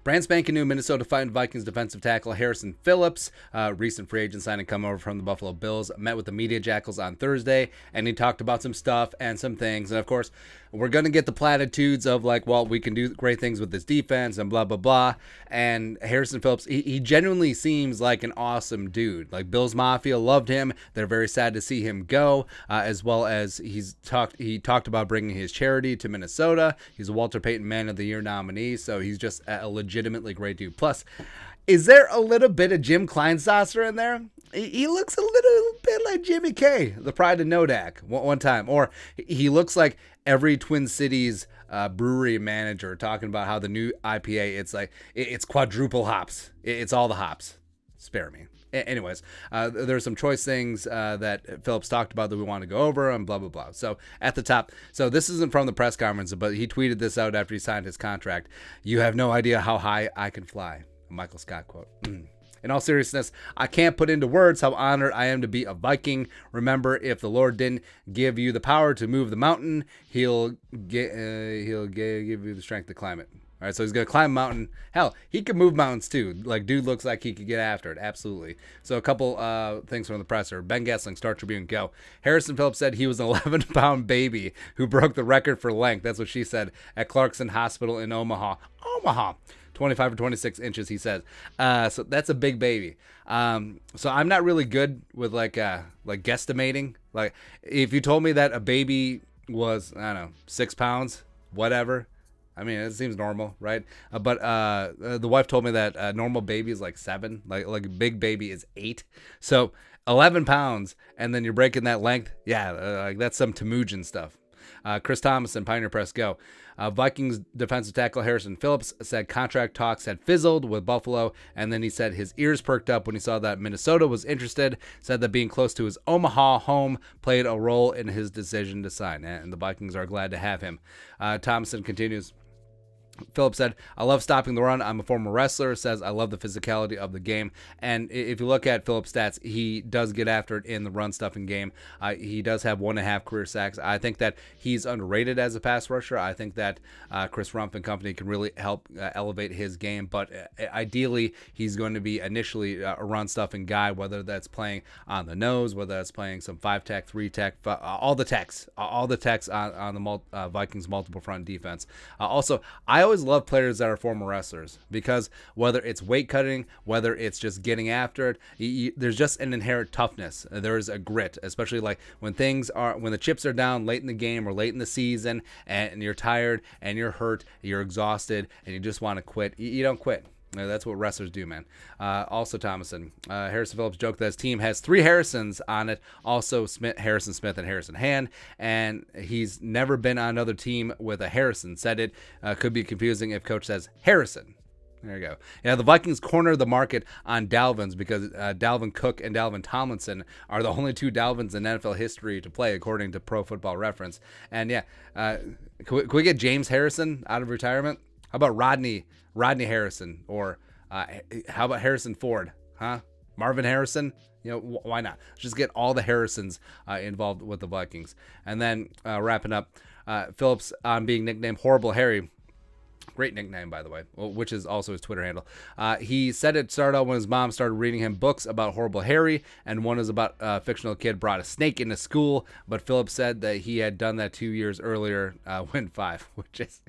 Brand spanking new Minnesota Vikings defensive tackle Harrison Phillips, recent free agent signing come over from the Buffalo Bills, met with the media jackals on Thursday, and he talked about some stuff and some things. And of course, we're going to get the platitudes of like, well, we can do great things with this defense and blah, blah, blah. And Harrison Phillips, he genuinely seems like an awesome dude. Like Bills Mafia loved him. They're very sad to see him go, as well as he talked about bringing his charity to Minnesota. He's a Walter Payton Man of the Year nominee, so he's just a legitimately great dude. Plus, is there a little bit of Jim Kleinsasser in there? He looks a little bit like Jimmy K, the Pride of Nodak, one time. Or he looks like every Twin Cities brewery manager talking about how the new IPA, it's quadruple hops. It's all the hops. Spare me. Anyways, there's some choice things that Phillips talked about that we want to go over and blah, blah, blah. So at the top, so this isn't from the press conference, but he tweeted this out after he signed his contract. "You have no idea how high I can fly." A Michael Scott quote. In all seriousness, I can't put into words how honored I am to be a Viking. Remember, if the Lord didn't give you the power to move the mountain, he'll give you the strength to climb it. All right, so he's going to climb a mountain. Hell, he can move mountains too. Like, dude looks like he could get after it. Absolutely. So a couple things from the presser. Ben Gessling, Star Tribune, go. Harrison Phillips said he was an 11-pound baby who broke the record for length. That's what she said at Clarkson Hospital in Omaha. 25 or 26 inches, he says. So that's a big baby. So I'm not really good with like guesstimating. Like if you told me that a baby was, I don't know, 6 pounds, whatever. I mean, it seems normal, right? But the wife told me that a normal baby is like 7, like a big baby is 8. So 11 pounds, and then you're breaking that length. Yeah, like that's some Temujin stuff. Chris Thomason, Pioneer Press, go. Vikings defensive tackle Harrison Phillips said contract talks had fizzled with Buffalo, and then he said his ears perked up when he saw that Minnesota was interested, said that being close to his Omaha home played a role in his decision to sign, and the Vikings are glad to have him. Thomason continues. Phillips said, "I love stopping the run. I'm a former wrestler." Says, "I love the physicality of the game." And if you look at Phillips' stats, he does get after it in the run stuffing game. He does have 1.5 career sacks. I think that he's underrated as a pass rusher. I think that Chris Rumpf and company can really help elevate his game. But ideally, he's going to be initially a run stuffing guy, whether that's playing on the nose, whether that's playing some 5-tech, 3-tech, all the techs on the Vikings multiple front defense. Also, I always love players that are former wrestlers because whether it's weight cutting, whether it's just getting after it, there's just an inherent toughness. There's a grit, especially like when the chips are down late in the game or late in the season and you're tired and you're hurt, you're exhausted and you just want to quit. You don't quit. That's what wrestlers do, man. Also, Thomason, Harrison Phillips joked that his team has 3 Harrisons on it. Also, Harrison Smith and Harrison Hand, and he's never been on another team with a Harrison. Said it could be confusing if coach says Harrison. There you go. Yeah, the Vikings corner the market on Dalvins because Dalvin Cook and Dalvin Tomlinson are the only 2 Dalvins in NFL history to play, according to Pro Football Reference. And yeah, can we get James Harrison out of retirement? How about Rodney Harrison, or how about Harrison Ford? Huh? Marvin Harrison? Why not? Just get all the Harrisons involved with the Vikings. And then wrapping up, Phillips on being nicknamed Horrible Harry. Great nickname, by the way, which is also his Twitter handle. He said it started out when his mom started reading him books about Horrible Harry, and one is about a fictional kid brought a snake into school, but Phillips said that he had done that 2 years earlier when 5, which is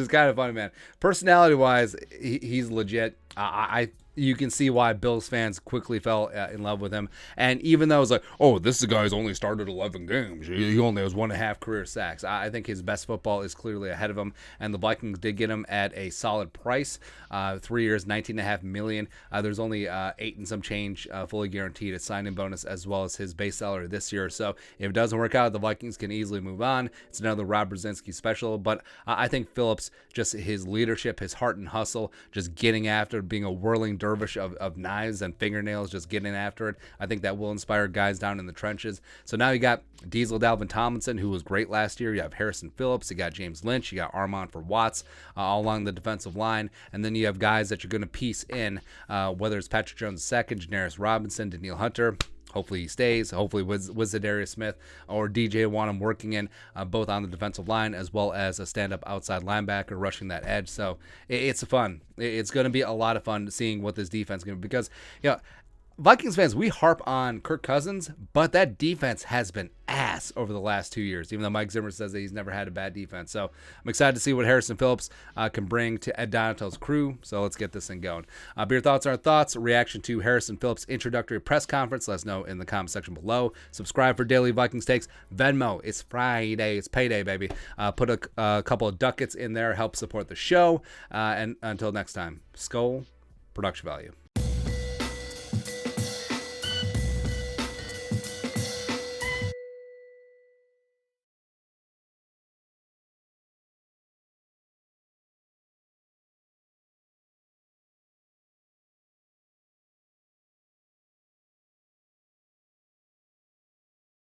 kind of funny, man. Personality-wise, he's legit. You can see why Bills fans quickly fell in love with him. And even though it's like, oh, this guy's only started 11 games. He only has 1.5 career sacks. I think his best football is clearly ahead of him. And the Vikings did get him at a solid price. 3 years, $19.5 million. There's only 8 and some change fully guaranteed a signing bonus as well as his base salary this year. So if it doesn't work out, the Vikings can easily move on. It's another Rob Brzezinski special. But I think Phillips, just his leadership, his heart and hustle, just getting after being a whirling dervish of knives and fingernails, just getting after it. I think that will inspire guys down in the trenches. So now you got Diesel Dalvin Tomlinson, who was great last year. You have Harrison Phillips. You got James Lynch. You got Armand for Watts all along the defensive line. And then you have guys that you're going to piece in, whether it's Patrick Jones II, Janaris Robinson, Daniil Hunter. Hopefully he stays. Hopefully with Zadarius Smith or DJ Wanham working in both on the defensive line as well as a stand-up outside linebacker rushing that edge. So it's fun. It's going to be a lot of fun seeing what this defense is going to be, because Vikings fans, we harp on Kirk Cousins, but that defense has been ass over the last 2 years, even though Mike Zimmer says that he's never had a bad defense. So I'm excited to see what Harrison Phillips can bring to Ed Donatello's crew. So let's get this thing going. But your thoughts are thoughts. Reaction to Harrison Phillips' introductory press conference, let us know in the comment section below. Subscribe for daily Vikings takes. Venmo, it's Friday. It's payday, baby. Put a couple of ducats in there. Help support the show. And until next time, Skull Production Value.